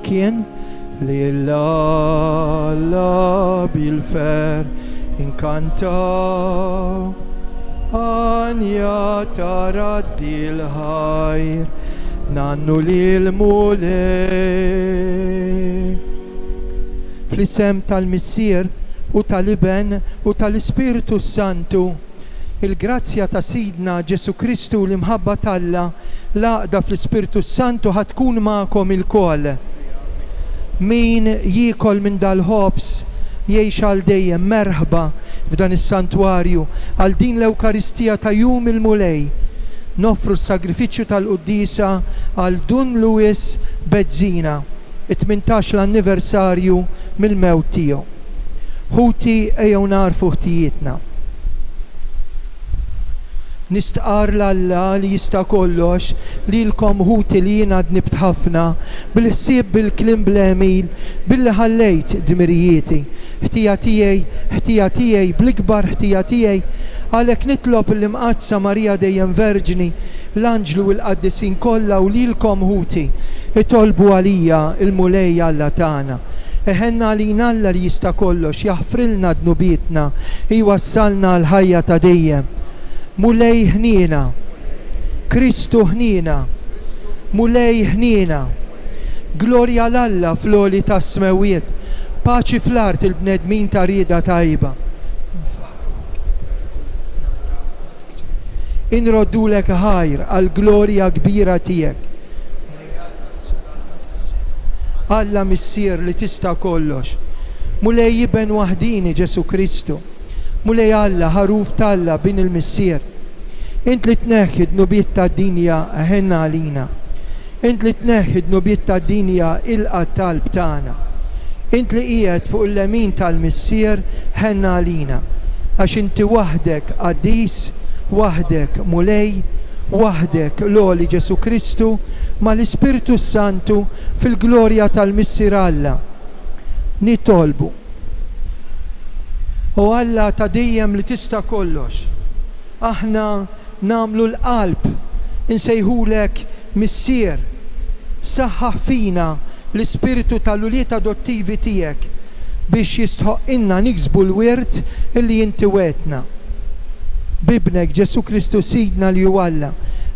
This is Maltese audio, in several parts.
flimkien Lilla bil-fer inkantaw Anja taraddi l-ħajr nannu lil-mulej. Fl-isem tal-Missier u tal-Iben u tal-Ispiritu Santu, il-grazzja ta' Sidna Ġesu Kristu l-imħabba Alla l-għaqda fl-Ispiritu Santu ħatkun ma'kom il-kol. Min jikol minn dal-ħobs jgħix għal dejjem merħba f'dan is-santwarju għal din l-Ewkaristija ta' jum il-mulej. Nofru s-sagrifiċċju tal-Quddisa għal Dun Luis Bezzina, it-18 l-anniversarju mill-mewt tiegħu. Ħuti ejjew narfu ħtijietna. Nistqar l-Alla li jista' kollox li l-kom ħuti li jiena dnibt ħafna bil-ħsieb bil-klim bl-emil billi ħallejt dmirijieti. Ħtija tiegħi bl-ikbar ħtija tiegħi għalhekk nitlob l-imqazza Marija dejjem Verġni l-Anġlu u l-Qaddisin kollha u lilkom ħuti itolbu għalija il-mulej Alla tagħna. Eħenna għalina Alla li jista' kollox jaħfrilna dnubietna jwassalna l-ħajja ta' dejjem. Mulej ħnina, Kristu ħnina, mulej ħnina, glorja l-Alla fl-oli ta' smewiet, paċi fl-art il-bnedmin ta' rieda tajba. Inroddulek ħajr għal-glorja kbira tiegħek. Alla Missier li tista' kollox, mulej Iben waħdini Ġesu Kristu. Mulej Alla ħaruf Alla bin il-Missier. Int li tneħħi d-nubiet ta' dinja ħenna għalina. Int li tneħħi d-nubiet ta' dinja ilqa talb tagħna. Int li qiegħed fuq il-lemin tal-Missier ħenna għalina. Għax inti waħdek qaddis, waħdek mulej, waħdek l-oli Ġesu Kristu ma l-Ispiritu Santu fil-glorja tal-Missier Alla. Nitolbu. U Alla ta' dejjem li tista' kollox. Aħna namlu l-qalb, insejħulek Missier, saħħaħ fina l-ispiritu tal-uliet adottivi tiegħek biex jistħoq inna niksbu l-wirt illi inti wetna. Bibnek Ġesu Kristu Sidna li hu Alla,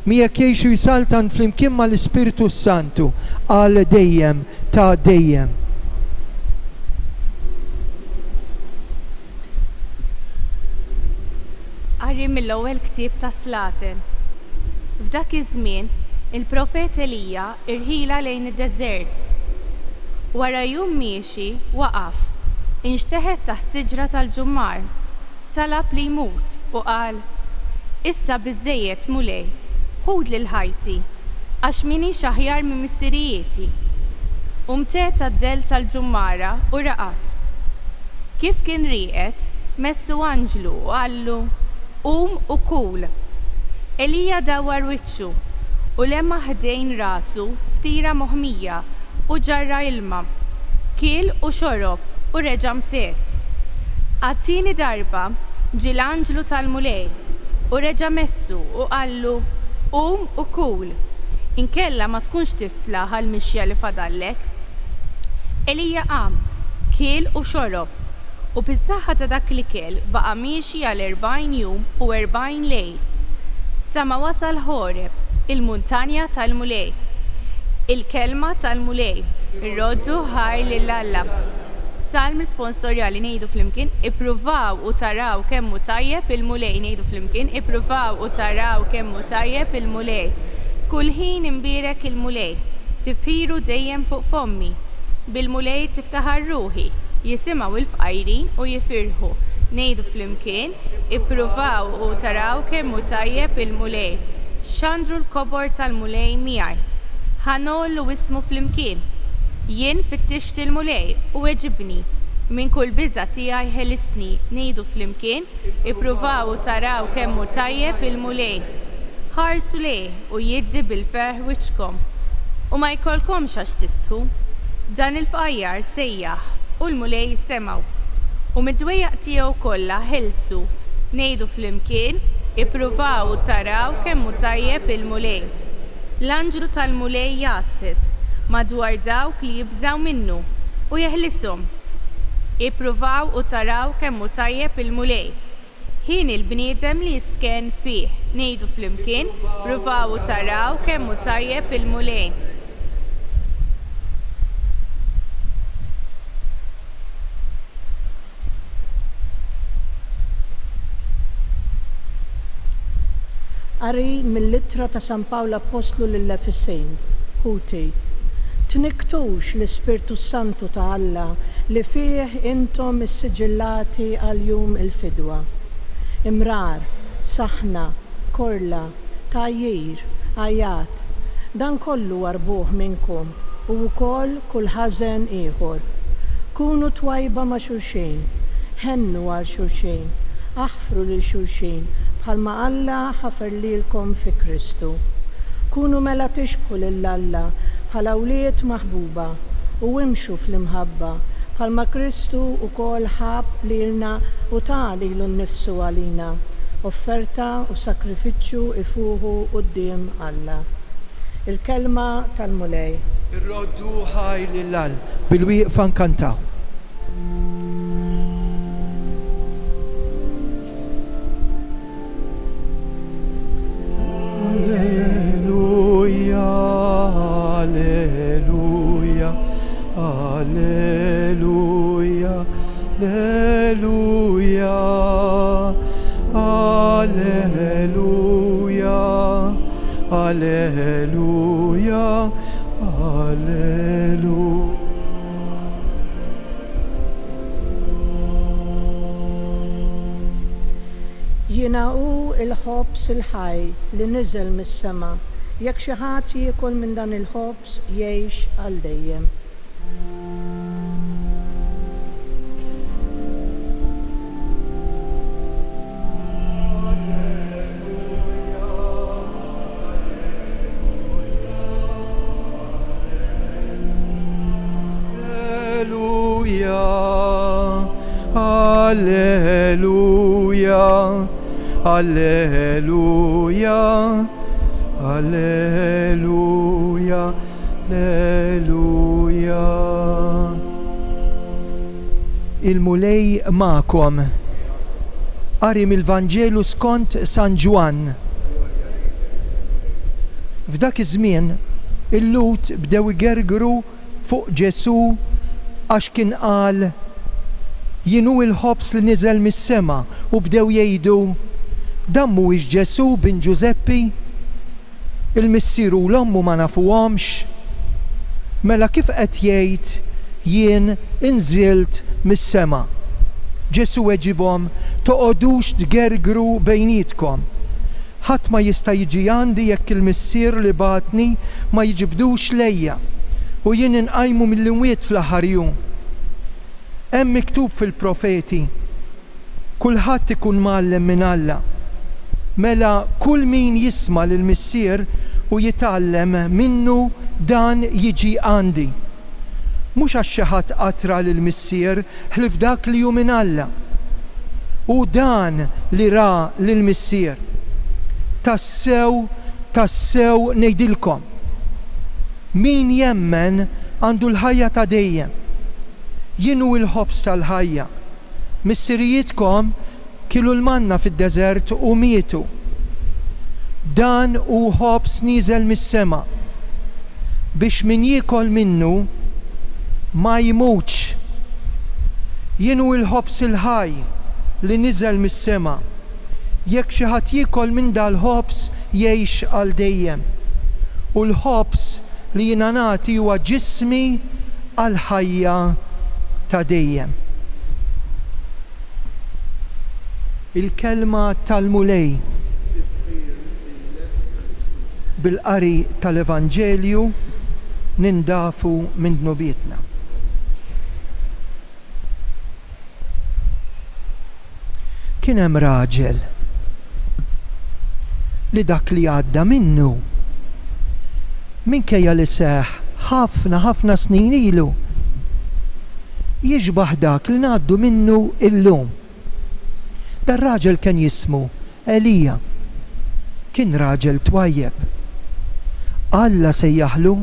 miegħek jgħixu jisaltan flimkien mal-Ispiritu Santu għal dejjem ta' dejjem. Qari mill-ewwel ktieb ta' Slatin. F'dak iż-żmien, il-profet Elija irħila lejn id-deżert. Wara jum miexi waqaf, inxteħed taħt siġra tal-ġummar, talab li jmut u qal: Issa biżżejjed mulej, ħud lil ħajti, għax minix aħjar minn missirijieti. U mteet tad-del tal-ġummara u raqat. Kif kien rieqet, messu anġlu u qallu: u kul. Elija dawar wiċċu u lemma ħdejn rasu ftira moħmija u ġarra ilma. Kiel u xorob u reġa' mtiet. Għat-tieni darba ġie l-anġlu tal-mulej u reġa' messu u qallu: u kul. Inkella ma tkunx tifla għal-mixja li fadallek. Elija qam, kiel u xorob. U biz-saħħa ta' dak li kell baqa' miexi għal 40 jum u 40 lejl. Sa ma wasal Ħoreb, il-muntanja tal-mulej. Il-kelma tal-mulej, irroddu ħaj lill-Alla. Salm risponsorjali ngħidu flimkien: ippruvaw u taraw kemm hu tajjeb il-mulej. Ngħidu flimkien: ippruvaw u taraw kemm hu tajjeb il-mulej. Kull ħin imbierek il-mulej, tifhiru dejjem fuq fommi. Bil-mulej tiftaħar ruħi. Jisimaw il-fqajrin u jifirħu. Ngħidu flimkien: ippruvaw u taraw kemm hu tajjeb il-mulej. Xandru l-kobor tal-mulej miegħi. Ħanollu ismu flimkien. Jien fittixt il-mulej u weġibni. Min kull biża' tiegħi ħelisni. Ngħidu flimkien: ippruvaw u taraw kemm hu tajjeb il-mulej. Ħarsu lejh u jiddi bil-ferħ wiċċkom. U ma jkollkomx għax tistħu. Dan il-fqajjar sejjaħ u l-mulej semaw. U mid-dwejjaq tiegħu kollha ħelsu. Ngħidu flimkien: ippruvaw u taraw kemm hu tajjeb il-mulej. L-anġlu tal-mulej jasses, madwar dawk li jibżaw minnu u jeħlishom. Ippruvaw u taraw kemm hu tajjeb il-mulej. Ħin il-bniedem li jisken fih. Ngħidu flimkien, pruvaw u taraw kemm hu tajjeb il-mulej. Qari mill-littra ta' San Pawlu Apostlu lill-Efesejn, ħuti. Tniktux l-Ispirtu Santu ta' Alla li fih intom is-siġillati għal-jum il-fidwa. Imrar, saħna, korla, tajjir, ajat, dan kollu warbuh minnkom u wkoll kull ħażen ieħor. Kunu twajba ma' xulxin, ħennu għal xulxin, aħfru lil xulxin bħalma Alla ħafer lilkom fi Kristu. Kunu mela tixbħu lil Alla bħala awliet maħbuba u imxu fl-imħabba bħalma Kristu wkoll ħab lilna u ta' lilu nnifsu għalina, offerta u sakrifiċċju ifuħu quddiem Alla. Il-kelma tal-mulej. Irroddu ħaj lil-All bil-wieqfa nkantaw. Alleluia, alleluia, alleluia, alleluia, alleluia, alleluia, alleluia. Jinaqu il-ħobs il-ħaj li niżel mis-sema. Jekk xi ħadd jiekol minn dan il-ħobs jgħix għal dejjem. Alleluia, alleluia, alleluia, alleluia. Il-mulej ma'kom. Qari mill-Vanġelu skont San Ġwan. F'dak iż-żmien il-lut bdew igergru fuq Ġesu għax kien qal jinu il-ħobs li niżel mis-sema u bdew jgħidu dan mhuwiex Ġesu bin Ġuseppi, il-missieru l-ommu ma nafuhomx. Mela kif qed jgħid jien inżilt mis-sema. Ġesu weġibhom toqgħodux tgergru bejnietkom. Ħadd ma jista' jiġi għandi jekk il-missier li batni ma jiġibdux lejja u jien inqajmu mill-imwiet fl-aħħar jum. Hemm miktub fil-profeti, kulħadd ikun mgħallem minn Alla. Mela kull min jisma' lill-missier u jitgħallem minnu dan jiġi għandi. Mhux għax xi ħadd qatra lill-missier ħlif dak li hu minn Alla. U dan li ra lill-missier. Tassew ngħidilkom. Min jemmen għandu l-ħajja ta' dejjem. Jienu il-ħobs tal-ħajja. Missirijietkom kielu l-manna fid-deżert u mietu. Dan hu ħobs nieżel mis-sema biex min jiekol minnu ma jmutx. Jienu il-ħobs il-ħaj li niżel mis-sema. Jekk xi ħadd jiekol minn dal-ħobs jgħix għal dejjem. U l-ħobs li jiena nagħti huwa ġismi għal ħajja ta' dejjem. Il-kelma tal-mulej bil-qari tal-Evanġelju nindafu minn dnubietna. Kien hemm raġel li dak li għadda minnu minkejja li seħ ħafna snin ilu jiġbaħ dak li ngħaddu minnu illum. Dar-raġel kien jismu Elija. Kien raġel twajjeb. Alla sejjaħlu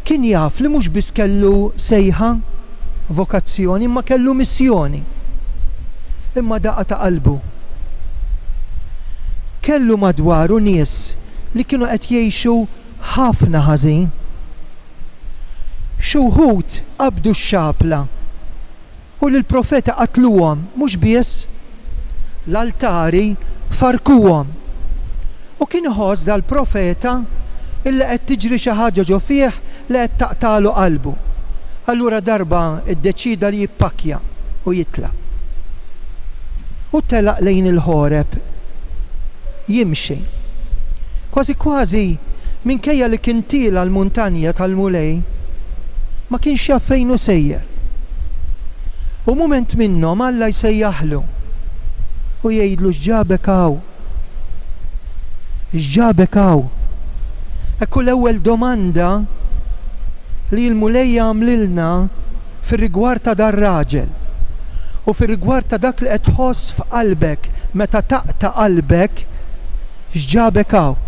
kien jaf li mhux biss kellu sejħa, vokazzjoni, imma kellu missjoni. Imma daqqa ta' qalbu. Kellu madwaru nies li kienu qed jgħixu ħafna ħażin. Xi wħud qabdu x-xapla u lill-profeta qatluhom mhux biss l-altari farkuhom. U kien iħoss dal-profeta illi qed tiġri xi ħaġa ġo fih li qed taqtalu qalbu. Allura darba iddeċida li jippakja u jitla'. U telaq lejn il-ħoreb jimxi. Kważi kważi minkejja li kien tila l-muntanja tal-Mulej ma kienx jaf fejn hu sejjer. U mument minnhom Alla jsejjaħlu u jgħidlu x'ġabek hawn. X'ġabek hawn. Ekku l-ewwel domanda li l-Mulej għamlilna fir-rigward ta' dar raġel u fir-rigward ta' dak li qed tħoss f'qalbek meta taqta' qalbek x'ġabek hawn.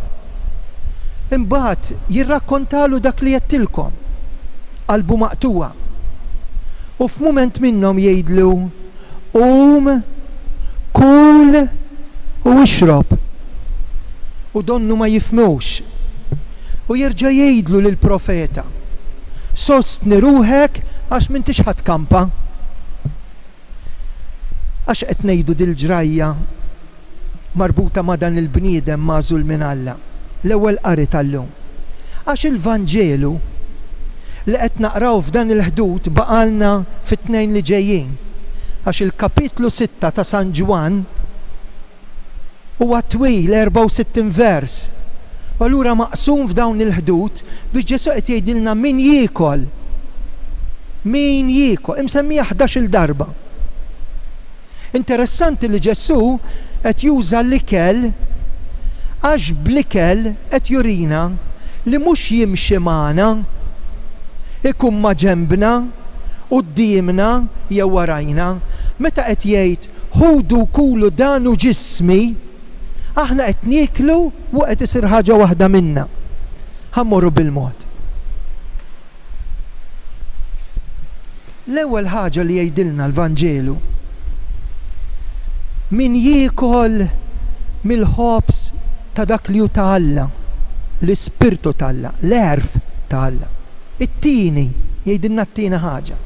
Imbagħad jirrakkontalu dak li jettilkom qalbu maqtuwa. U f'mument minnhom jgħidlu kul u ixrob. U donnu ma jifmux. U jerġa' jgħidlu lill-profeta sostni ruħek għax m'intix ħatkampa. Għax qed ngħidu dil-ġrajja marbuta ma' dan il-bniedem magħżul minn Alla. L-ewwel qari tal-lum. Għax il-Vanġelu li qed naqraw f'dan il-ħdud baqalna fit-tnejn li ġejjin. Għax il-kapitlu 6 ta' San Ġwan huwa twil 64 vers. Allura maqsum f'dawn il-ħdud biex Ġesu qed jgħidilna min jiekol. Min jiekol, imsemmija 11-il darba. Interessanti li Ġesu qed juża l-ikel għax bl-ikel qed jurina li mhux jimxi magħna, ikun ma' ġembna, quddiemna jew warajna. Meta qed jgħid ħudu kulu danu ġismi, aħna qed nieklu u qed isir ħaġa waħda minna. Ħammorru bil-mod. L-ewwel ħaġa li jgħidilna l-Vanġelu min jiekol mill-ħobs ta' dak li hu ta' Alla, l-ispirtu ta' Alla, l-erf ta' Alla. It-tieni jgħidilna t-tieni ħaġa.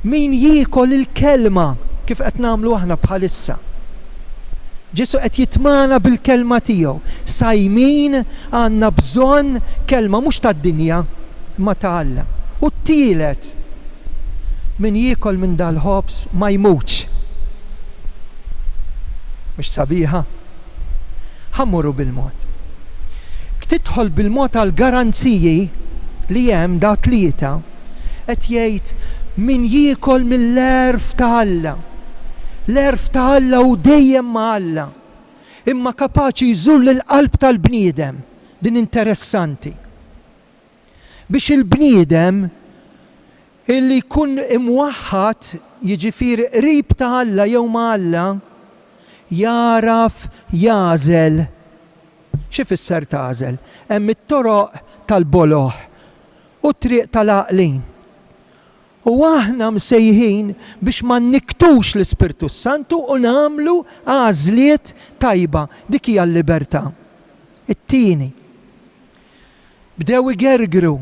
Min jiekol il-kelma kif qed nagħmlu aħna bħalissa. Ġesu qed jitmana bil-kelma tiegħu. Sajmin għandna bżonn kelma mhux tad-dinja ma ta' Alla. U t-tielet min jiekol minn dal-ħobs ma jmutx. Mhux sabiħa? Ħammurru bil-mod. Tidħol bil-mod għal garanziji li hemm da tlieta qed jgħid min jiekol mill-erf ta' Alla. L-erf ta' Alla u dejjem ma' Alla. Imma kapaċi jżull il-qalb tal-bniedem. Din interessanti. Biex il-bniedem illi jkun imwaħħad jiġifieri qrib ta' Alla jew ma' Alla jaraf jażel. Xi fisser tażel? Hemm it-toroq tal-boloħ u triq tal-għaqlin. U aħna msejħin biex ma niktux l-Ispirtu Santu u nagħmlu għażliet tajba. Dik hija l-libertà. It-tieni. Bdew igergru,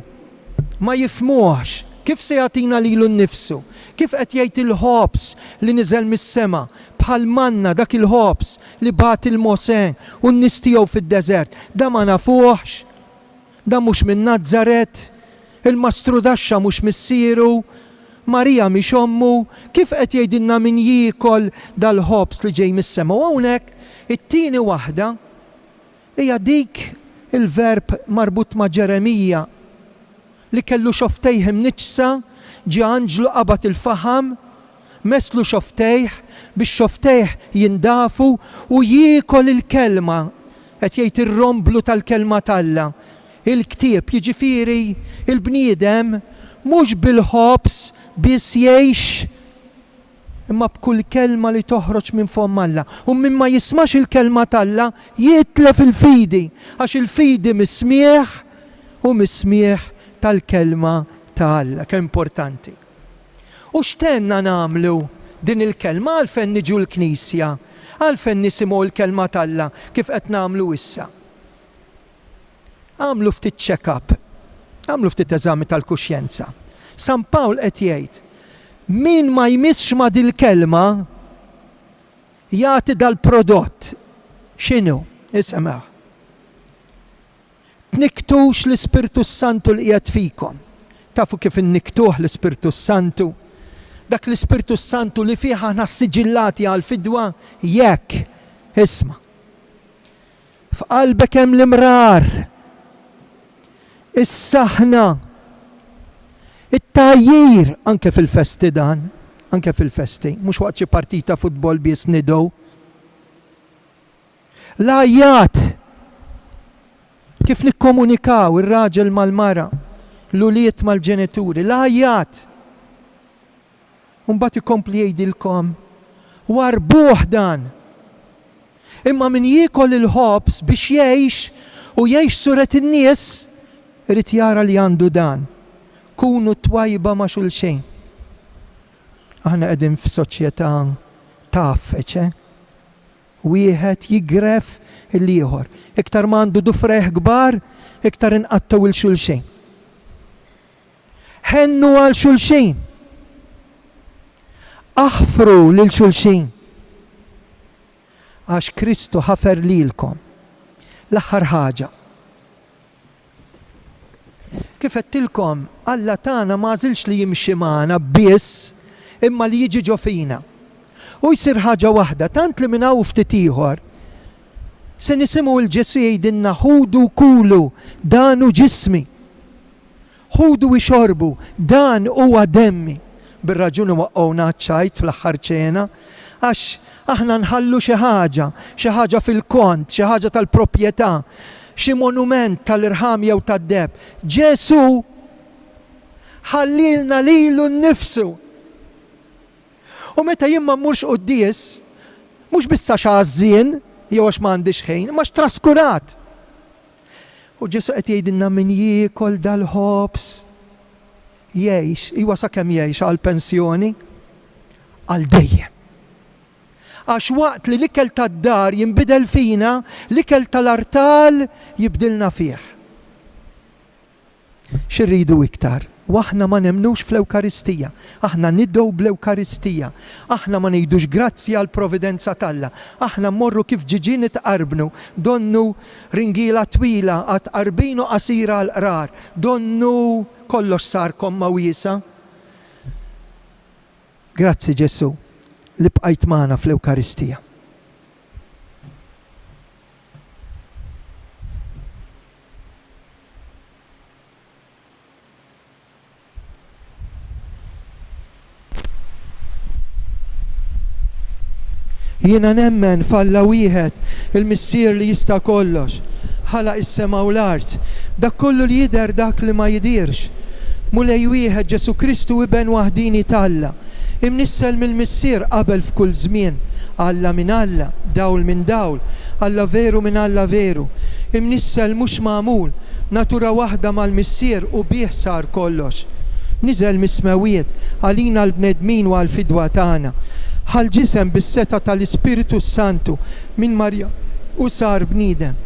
ma jifhmuhx kif se jagħtina lilu nnifsu, kif qed jgħid il-ħobs li niżel mis-sema bħal manna dak il-ħobs li bagħat il-Mosè u n-nies tiegħu fid-deżert. Da ma nafuhx, da mhux minn Nażaret, il-mastru daxxa mhux missieru, Marija mhix ommu, kif qed jgħidilna min jiekol dal-ħobs li ġej mis-sema. U hawnhekk it-tieni waħda hija dik il-verb marbut ma' Ġeremija li kellu xoftejh imniġsa, ġie anġlu qabad il-faħam, meslu xoftejh biex xoftejh jindafu u jiekol il-kelma. Qed jgħid ir-romblu tal-kelma t'Alla. Il-ktieb jiġifieri il-bniedem mhux bil-ħobs biss jgħix imma b'kull kelma li toħroġ minn fomm Alla. U min ma jismax il-kelma t'Alla jitlef il-fidi għax il-fidi mis-smieħ u mis-smieħ tal-kelma ta' Alla, kemm importanti. U x'tenna nagħmlu din il-kelma għalfejn niġu l-Knisja, għalfejn nisimgħu l-kelma tal-Alla kif qed nagħmlu issa. Għamlu ftit check-up, għamlu ftit eżami tal-kuxjenza. San Pawl qed jgħid, min ma jmissx ma' dil-kelma jagħti dal-prodott. X'inhu? Isma'. Tniktux l-Ispirtu Santu li qiegħed fikom. Tafu kif inniktuh l-Ispirtu Santu? Dak l-Ispirtu Santu li fih aħna siġillati għal-fidwa jekk. Isma'. F'qalbek hemm l-imrar, is-saħna, it-tajjir anke fil-festi dan, anke fil-festi, mhux waqt xi partita futbol biss nidow. L-ajjat, kif nikkomunikaw ir-raġel mal-mara, l-uliet mal-ġenituri, l-ajjat. Mbagħad ikompli jgħidilkom warbuh dan. Imma min jiekol il-ħobs biex jgħix u jgħix suret in-nies, irid jara li għandu dan. Kunu twajba ma' xulxejn. Aħna qegħdin f'soċjetà tafeċ, wieħed jigref il-ieħor. Iktar ma għandu dufreħ kbar, iktar inqattaw il-xulxejn. Ħennu għal xulxejn. Aħfru lil xulxejn. Għax Kristu ħafer lilkom. L-aħħar ħaġa. Kif qedtilkom, Alla tagħna ma żilx li jimxi magħna biss, imma li jiġi ġo fina. U jsir ħaġa waħda, tant li minn hawn ftit ieħor se nisimgħu l-Ġesu jgħidilna ħudu kulu, dan hu ġismi. Ħudu ixorbu, dan huwa demmi. Bir-raġuni waqgħuna ċajt fl-aħħar ċena, għax aħna nħallu xi ħaġa fil-kont, xi ħaġa tal-proprjetà, xi monument tal-irħam jew tad-deb. Ġesu ħallilna lilu nnifsu. U meta jien ma mmurx qudies, mhux bissa x'għażien jew għax m'għandix ħin, ma traskurat. U Ġesu qed jgħidilna min jiekol dal-ħobs jgħix, iwa sakemm jgħix għal pensjoni għal dejjem. Għax waqt li l-ikel tad-dar jinbidel fina, l-ikel tal-artal jibdilna fih. Xirridu iktar? Waħna ma nemnux fl-Ewkaristija, aħna niddew bl-Ewkaristija, aħna ma ngħidux grazzi għal providenza talla, aħna mmorru kif ġiġin itqarbnu, donnu ringila twila għat qarbinu qasira għal qrar, donnu kollox sar komma wiesa. Grazzi Ġesu li bqajt magħna fl-Ewkaristija. Jiena nemmen falla wieħed il-missier li jista' kollox. Ħalaq is-sema u l-art. Dak kollu li jidher dak li ma jidirx. Mulej wieħed Ġesu Kristu iben waħdini talla. Imnissel mill-missier qabel f'kull żmien. Alla min Alla, dawl min dawl, Alla veru min Alla veru. Imnissel mhux magħmul, natura waħda mal-missier u bih sar kollox. Niżel mis-smawiet għalina l-bnedmin u għall-fidwa tagħna. Ħal ġisem bis-seta tal-Ispiritu Santu minn Marja u sar bniedem.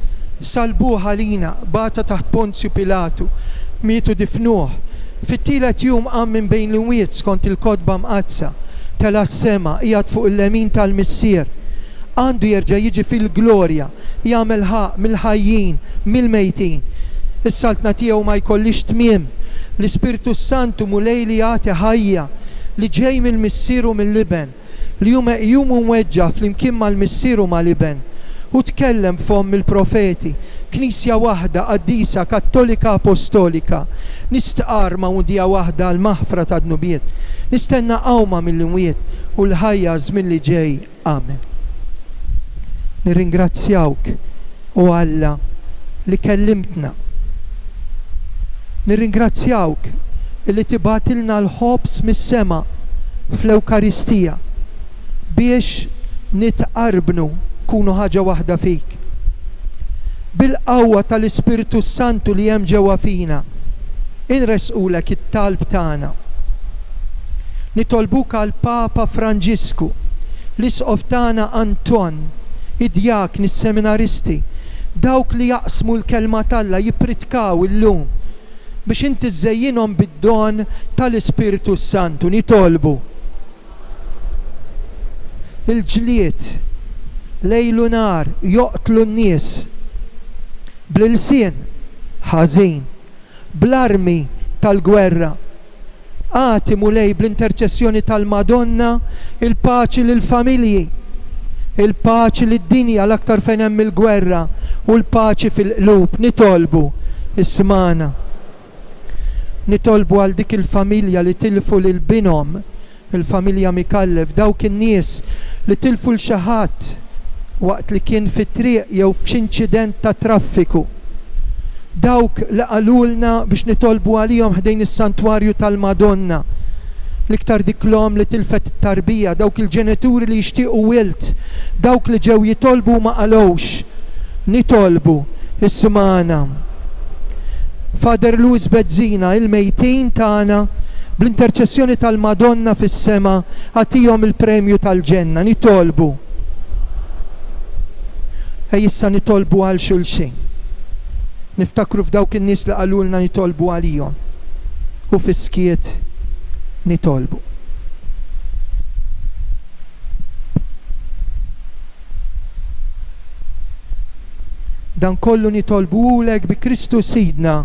Salbuh għalina, bata taħt Ponzju Pilatu, mietu difnuh. Fit-tielet jum qam minn bejn l-imwiet skont il-kodba mqazza, tela s-sema qiegħed fuq il-lemin tal-missier. Għandu jerġa' jiġi fil-glorja, jagħmel ħaq mill-ħajjin, mill-mejtin. Is-saltna tiegħu ma jkollix tmiem. L-Ispiritu Santu mulej li jagħti ħajja li ġej mill-missier u mill-liben. Li jum mweġġa fl-imkien mal-missier u mal-liben. U tkellem fom il-profeti, knisja waħda qaddisa kattolika apostolika, nistqar mawdija waħda l-maħfra ta' dnubiet, nistenna qawma mill-imwiet u l-ħajja żmien li ġej. Amen. Nirringrazzjawk u Alla li kellimtna. Nirringrazzjawk li tibatilna l-ħobs mis-sema fl-Ewkaristija biex nitqarbnu kunu ħaġa waħda fik. Bil-qawwa tal-Ispiritu Santu li hemm ġewwa fina, inresqulek it-talb tagħna. Nitolbuk għal Papa Franġisku, l-isqof tagħna Anton, id-djakni, is-seminaristi, dawk li jaqsmu l-kelma talla jipritkaw illum biex inti żejjinhom bid-don tal-Ispiritu Santu. Nitolbu il-ġlied lejlu nar joqtlu n-nies bl-ilsien ħażin, bl-armi tal-gwerra. Għati mulej bl-interċessjoni tal-Madonna il-paċi lill-familji, il-paċi lid-dinja l-aktar fejn hemm il-gwerra u l-paċi fil-qlub. Nitolbu ismana. Nitolbu għal dik il-familja li tilfu lil binhom, il-familja Mikallef, dawk in-nies li tilfu l xi ħadd waqt li kien fit-triq jew f'inċident ta' traffiku. Dawk li qalulna biex nitolbu għalihom ħdejn is-santwarju tal-Madonna. L-iktar dik l-om li tilfet it-tarbija, dawk il-ġenituri li jixtiequ wilt, dawk li ġew jitolbu ma qalowx. Nitolbu ismana. Father Luis Bezzina, il-mejtin tagħna, bl-interċessjoni tal-Madonna fis-sema għatihom il-premju tal-ġenna. Nitolbu. Issa nitolbu għal xulxin. Niftakru f'dawk in-nies li qalulna nitolbu għalihom. U fis-skiet nitolbu. Dan kollu nitolbulek bi Kristu Sidna.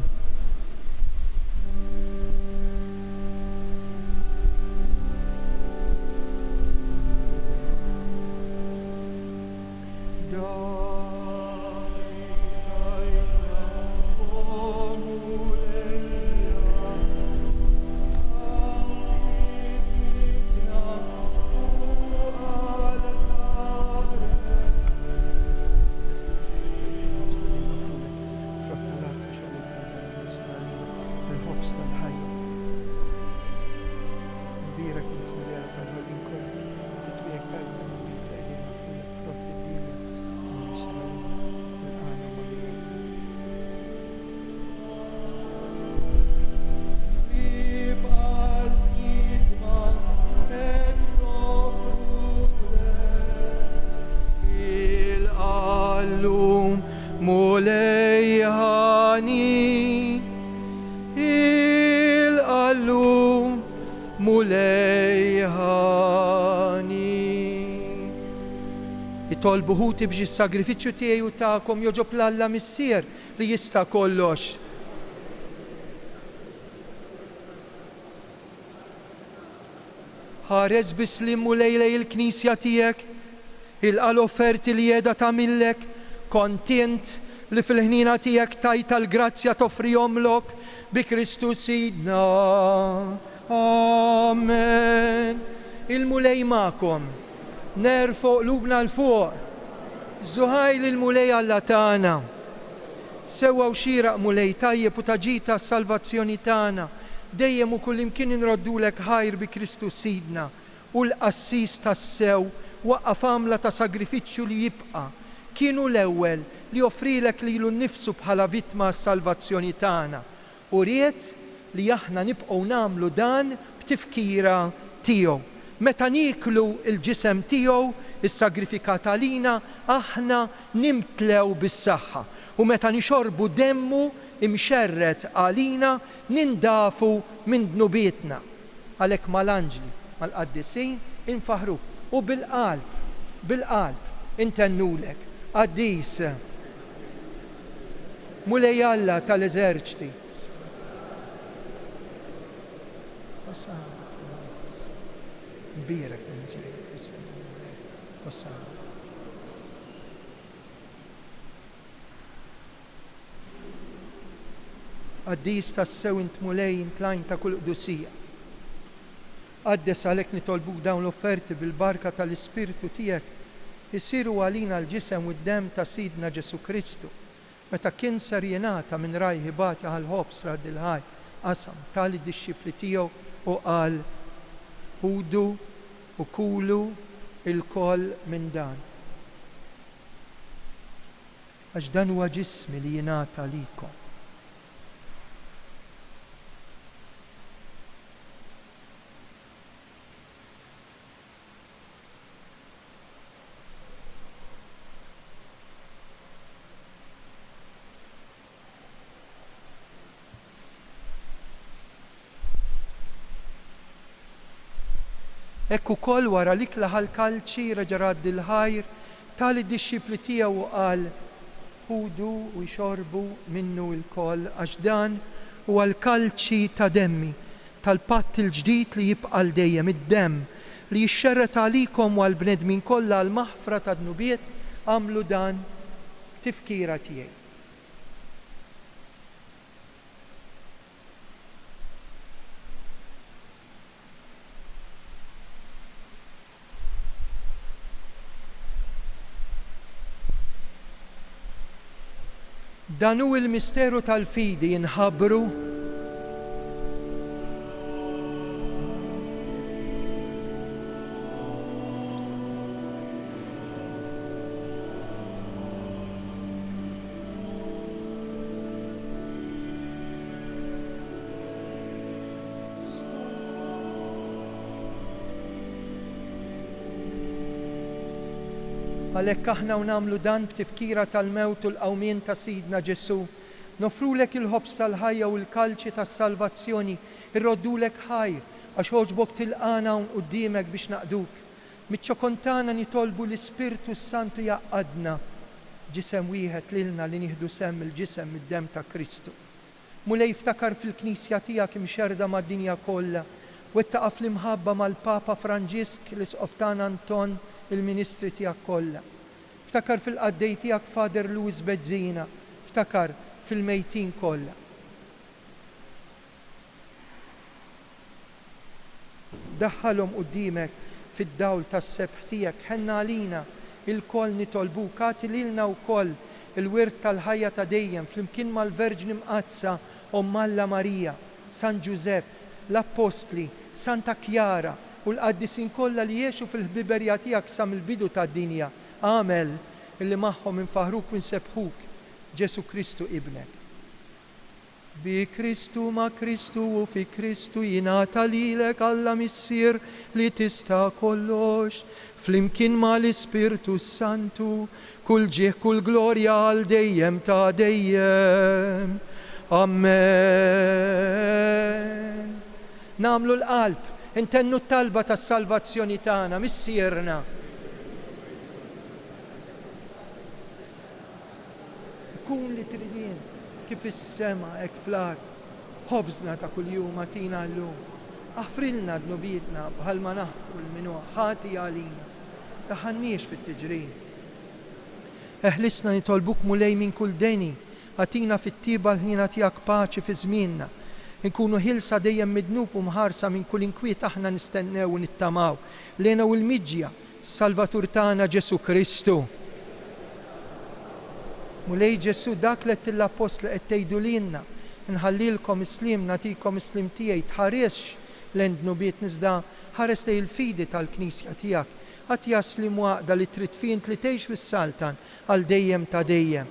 Tolbu ħuti biex is-sagrifiċċju tiegħi u tagħkom joġob l-Alla missier li jista' kollox. Ħares bislim u lejlej il-Knisja tiegħek, ilqa' offerti li qiegħda tagħmillek, kontent li fil-ħnina tiegħek tajt tal-grazzja toffrihomlok bi Kristu Sidna. Amen. Il-mulej magħkom. Nerfo qlubna l-fuq, żuħajl il-mulej Alla tagħna. Sewwa u xieraq mulej tajjeb u taġita s-salvazzjoni tagħna. Dejjem u kull imkien inroddulek ħajr bi Kristu Sidna u l-qassis tas-sew waqqaf għamla ta' sagrifiċċju li jibqa' kienu l-ewwel li offrilek lilu nnifsu bħala vittma s-salvazzjoni tagħna. U ried li aħna nibqgħu nagħmlu dan b'tifkira tiegħu. Meta niklu il-ġisem tiegħu is-sagrifikat għalina, aħna nimtlew bis-saħħa. U meta nixorbu demmu imxerret għalina, nindafu minn dnubietna. Għalhekk mal-anġli, mal-qaddisin infaħru u bil-qalb intennulek. Qaddis mulej Alla tal-eżerċti. Birek minn ġej fisem Osama. Qaddis tas-sew int mulej intlajn ta' kull qdusija. Qaddes għalhekk nitolbuk dawn l-offerti bil-barka tal-Ispiritu tiegħek isiru għalina l-ġisem u d-dem ta' Sidna Ġesu Kristu. Meta kien ser jingħata minn raj ħibati għal-ħobs rad il-ħaj qasam tal-disċipli tiegħu u qal ħudu u kulu il-koll minn dan. Għax dan huwa ġismi li jingħata likom. Ekku kol wara li klaħal kalċi reġarad dil-ħajr tal-disċipli tiegħu u qal ħudu u jxorbu minnu l-kol għax dan huwa l-kalċi ta' demmi tal-patt il-ġdid li jibqa' dejjem id-demm li jixxerret għalikom u għall-bnedmin kollha l-maħfra ta' dnubiet għamlu dan tifkira tiegħi. Dan hu l-misteru tal-fidi jinħabbru għalhekk aħna u nagħmlu dan b'tifkira tal-mewt u l-qawmien ta' Sidna Ġesu. Nofrulek il-ħobs tal-ħajja u l-kalċi tas-salvazzjoni, irroddulek ħajr għax ħoġbok tilqana hawn quddiemek biex naqduk. Miċ-ċokontana nitolbu l-Ispirtu Santu jaqadna ġisem wieħed lilna li nieħdu semm il-ġisem mid-demm ta' Kristu. Mulej iftakar fil-Knisja tiegħek imxerda mad-dinja kollha u ittaqaf l-imħabba mal-Papa Franġisk l-Isqoftan Anton il-ministri tiegħek kollha. Ftakar fil-qaddej tiegħek Fader Luis Bezzina, ftakar fil-mejtin kollha. Daħħalhom quddiemek fid-dawl tas-sebħ tiegħek ħenna għalina il-koll nitolbuk għati lilna wkoll il-wirt tal-ħajja ta' dejjem flimkien mal-Verġni Mqazza Omm Alla Marija, San Giuseppe, l-Apostli, Santa Kjara u l-qaddisin kollha li jgħixu fil-ħbiberja tiegħek sa mill-bidu tad-dinja. Għamel illi magħhom infaħruk u nsebħuk Ġesu Kristu ibnek. Bi Kristu ma' Kristu u fi Kristu jingħata lilek Alla missier li tista' kollox flimkien ma' l-Ispirtu Santu kull ġieħ kull glorja għal dejjem ta' dejjem. Amen. Namlu l-qalb, intennu t-talba tas-salvazzjoni tagħna missierna. Kun li tridin kif is-sema hekk fl-ard, ħobżna ta' kuljum atina llum. Aħfrilna dnubietna bħalma naħfru l-minuha ħati għalina. Daħanniex fit-tiġrin. Eħlisna nitolbuk mulej minn kull deni, għatina fit-tiba l-ħina tiegħek paċi fi żmienna. Nkunu ħilsa dejjem midnub u mħarsa minn kull inkwiet aħna nistennew u nittamaw. Lena u l-miġja, Salvatur tagħna Ġesu Kristu. Mulej Ġesu dak li l-apostli qed tgħidu lilna, nħallilkom islim nagħtikom islim tiegħi tħaresx lejn dnubiet niżda ħares lejn il-fidi tal-Knisja tiegħek. Ħadd jaslim waqda li trid fint li tgħix fis-Saltan għal dejjem ta' dejjem.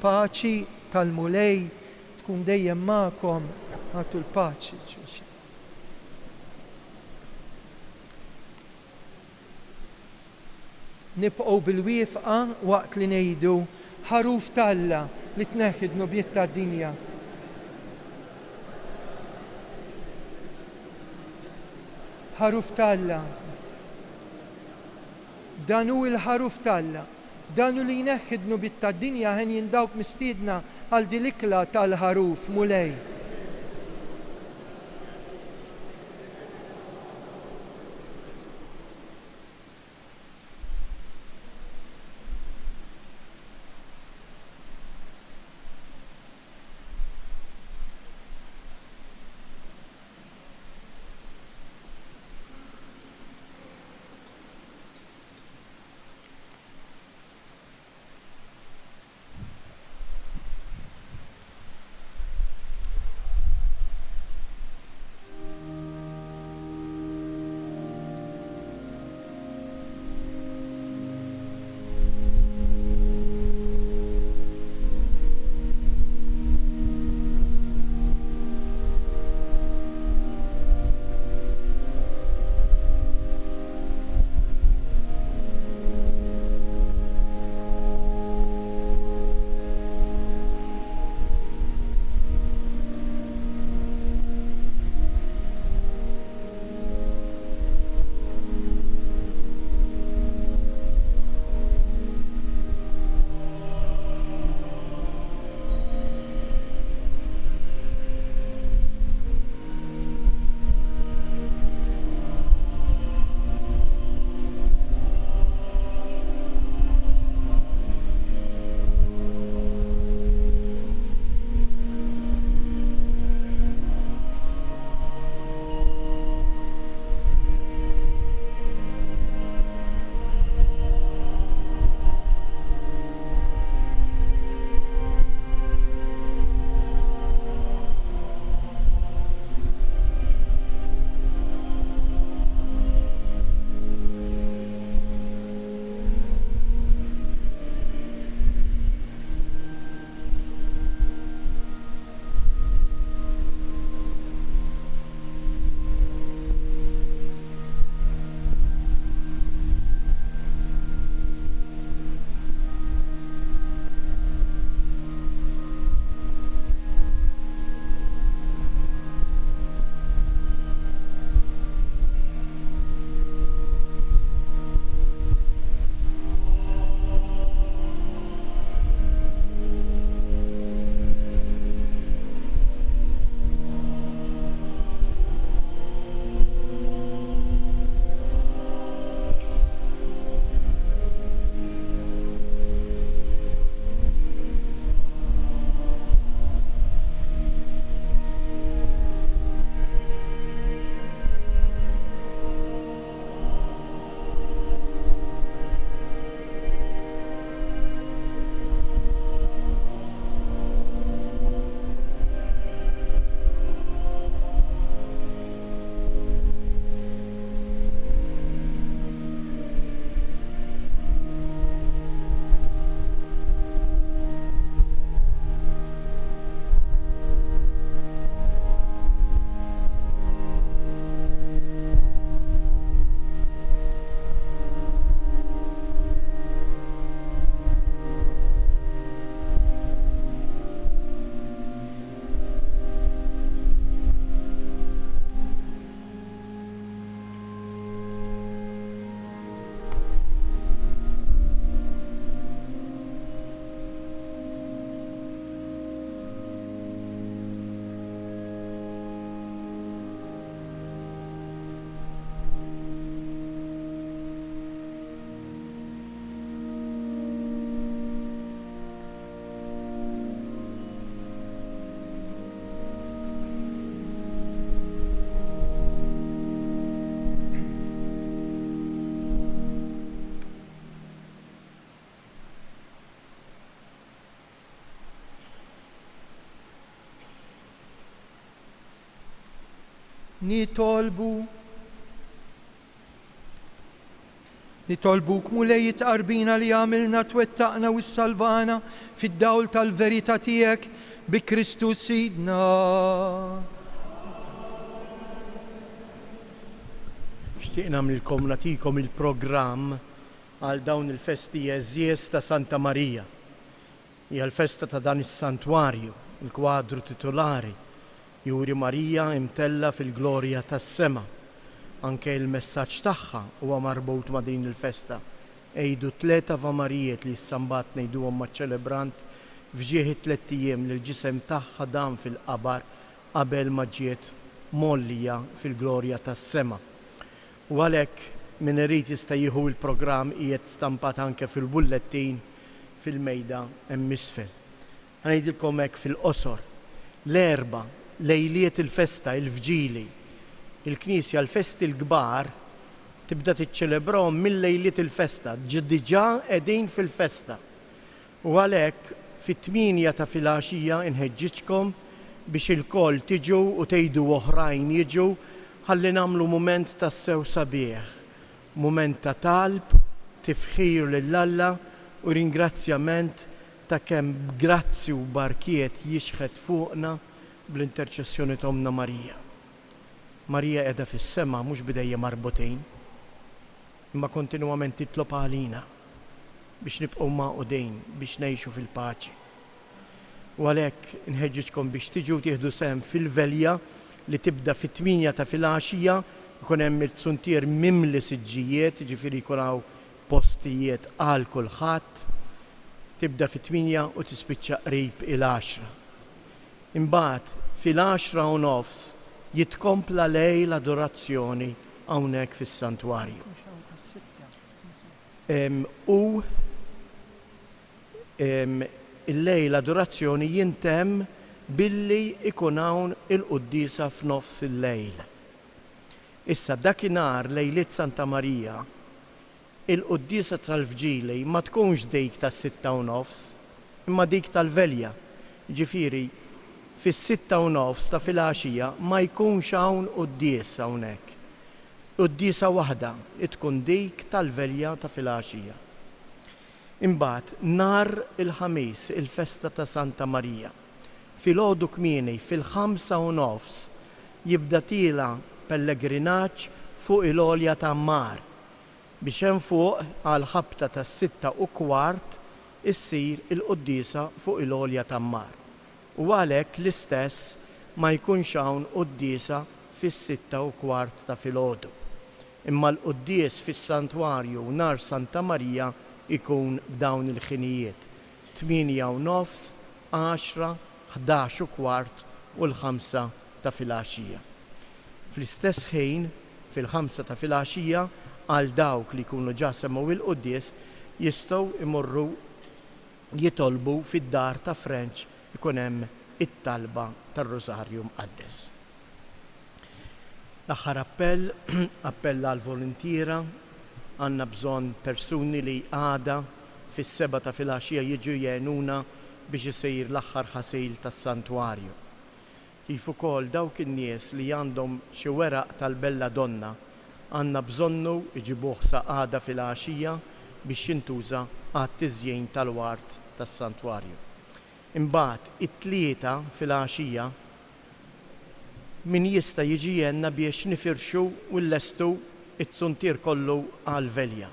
Paċi tal-mulej tkun dejjem magħkom. Għatu l-paċi ġuġi. Nibqgħu bil-wifqa waqt li ngħidu ħaruf talla li tneħħi dnubiet tad-dinja. Ħaruf talla. Dan hu l-ħaruf talla. Dan hu li jneħħi dnubiet tad-dinja ħen jindawk mistiedna għal dilikla tal-ħaruf mulej. nitolbuk mulej jitqarbina li għamilna twettaqna u s-salvana fid-dawl tal-verita tiegħek bi Kristu Sidna. Xtieqna milkom natikom il-programm għal dawn il-festi eżjes ta' Santa Marija. Hija l-festa ta' dan is-santwarju, il-kwadru titolari, juri Marija imtella fil-glorja tas-sema. Anke il-messaġġ tagħha huwa marbut ma' din il-festa. Ejdu 3 Avamarijiet li s-sambat ngħiduhom maċ-ċelebrant fġieħi 3 ijiem li l-ġisem tagħha dam fil-qabar qabel ma ġiet mollija fil-glorja tas-sema. U għalhekk min irid jista' jieħu l-programm qiegħed stampat anke fil-bullettin fil-mejda hemm isfel. Ngħidilkom hekk fil-qosor. L-erba' lejliet il-festa il-fġili, il-Knisja l-festi l-kbar tibda tiċċelebrahom mill-lejliet il-festa, diġà qegħdin fil-festa. U għalhekk fit-8 ta' filgħaxija inħeġġiġkom biex il-koll tiġu u tgħidu oħrajn jiġu ħalli nagħmlu mument ta' sew sabiħ, mument ta' talb, tifħir lill-Alla u ringrazzjament ta' kemm grazzi u barkiet jixħed fuqna bl-interċessjoni ta' Omna Marija. Marija qiegħda fis-sema mhux bidejja marbutejn, imma kontinwament titlob għalina biex nibqgħu maqudejn biex ngħixu fil-paċi. U għalhekk inħeġġiġkom biex tiġu tieħdu sehem fil-velja li tibda fit-8 ta' filgħaxija, ikun hemm il-tsuntier mimli siġġijiet, jiġifieri jkun hawn postijiet għal kulħadd, tibda fit-8 u tispiċċa qrib il-10. Imbagħad fil-10:30 jitkompla lejl adorazzjoni hawnhekk fis-santwarju. U il-lejl adorazzjoni jintemm billi ikun hawn il-qudiesa f'nofs il-lejl. Issa dakinhar lejliet Santa Marija, il-qudiesa tal-fġili ma tkunx dik tas-6:30 imma dik tal-velja. Ġifieri fis-6:30 ta' filgħaxija ma jkunx hawn qudiesa hawnhekk. Qudiesa waħda tkun dik tal-velja ta' filgħaxija. Imbagħad nhar il-ħamis il-festa ta' Santa Marija. Filgħodu kmieni fil-5:30 jibda tila pellegrinaġġ fuq il-għolja ta' Ammar biex hemm fuq għal ħabta tas-6:15 issir il-qudiesa fuq il-għolja ta' Ammar. U għalhekk l-istess ma jkunx hawn qudiesa fis-6:15 ta' filgħodu. Imma l-quddies fis-santwarju nhar Santa Marija ikun b'dawn il-ħinijiet 8:30, 10, 11:15 u l-5 ta' filgħaxija. Fl-istess ħin fil-5 ta' filgħaxija għal dawk li jkunu ġa semgħu il-quddies jistgħu imorru jitolbu fid-dar ta' French ikun hemm it-talba tar-Rosarju Mqaddes. L-aħħar appell għal volontiera, għandna bżonn persuni li għada fis-7 ta' filgħaxija jiġu jgħinuna biex isir l-aħħar ħasil tas-santwarju. Kif ukoll dawk in-nies li għandhom xi weraq tal-Bella Donna għandna bżonnu iġibuh sa għada filgħaxija biex jintuża għat-tiżjien tal-wart tas-santwarju. Imbagħad it-3 filgħaxija min jista' jiġi jenna biex nifirxu u nlestu it-tsuntier kollu għal-velja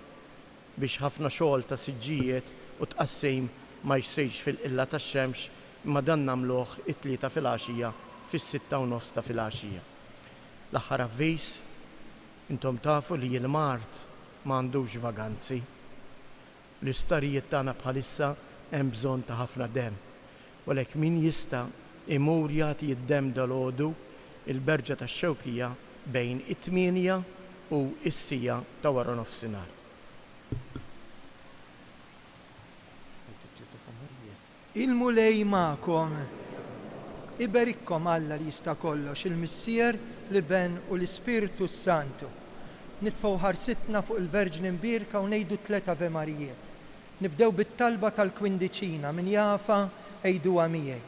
biex ħafna xogħol ta' siġġijiet u tqassim ma jsirx fil-qilla tax-xemx imma dan nagħmluh it-3 filgħaxija fis-6:30 ta' filgħaxija. L-aħħar avviż, intom tafu li l-Mart m'għandux vaganzi. L-isptarijiet tagħna bħalissa hemm bżonn ta' ħafna demm. U għalhekk min jista' imur jagħti d-demm dalgħodu il-berġa tax-Xewkija bejn it-8 u s-sija ta' wara nofsinhar. Il-mulej ma'kom, iberikkom Alla li jista' kollox, il-Missier, l-Iben u l-Ispiritu Santu. Nitfgħu ħarsitna fuq il-Verġni Mbierka u ngħidu 3 Avemarijiet. Nibdew bit-talba tal-kwindiċina min jafa ejduha miegħi.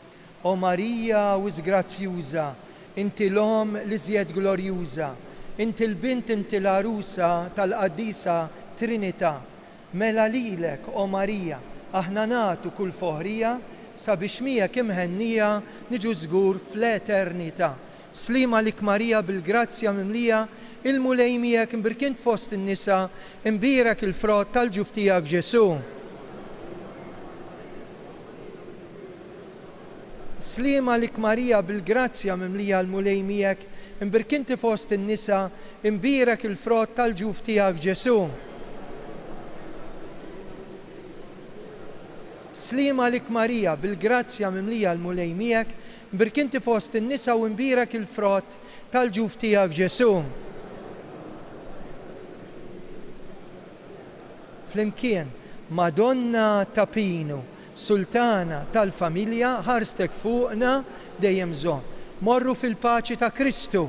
O Marija u żgrazzjuża, inti l-om li żjed glorjuża, inti l-bint, inti l-arusa tal-qaddisa Trinità. Mela lilek, o Marija, aħna nagħtu kull foħrija sabiex miegħek imħennija niġu żgur fl-eternità. Slima lik Marija bil-grazzja mimlija, il-mulej miegħek imbirkint fost in-nisa, imbierak il-frott tal-ġuf tiegħek Ġesu. Slima lik Marija bil-grazzja mimlija l-mulej miegħek, imbirkinti fost in-nisa, imbierak il-frott tal-ġuf tiegħek Ġesu. Slima lik Marija bil-grazzja mimlija l-mulej miegħek, imbirkinti fost in-nisa u imbierak il-frott tal-ġuf tiegħek Ġesu. Flimkien, Madonna ta' Pinu, Sultana tal-familja, ħarstek fuqna dejjem żomm. Morru fil-paċi ta' Kristu.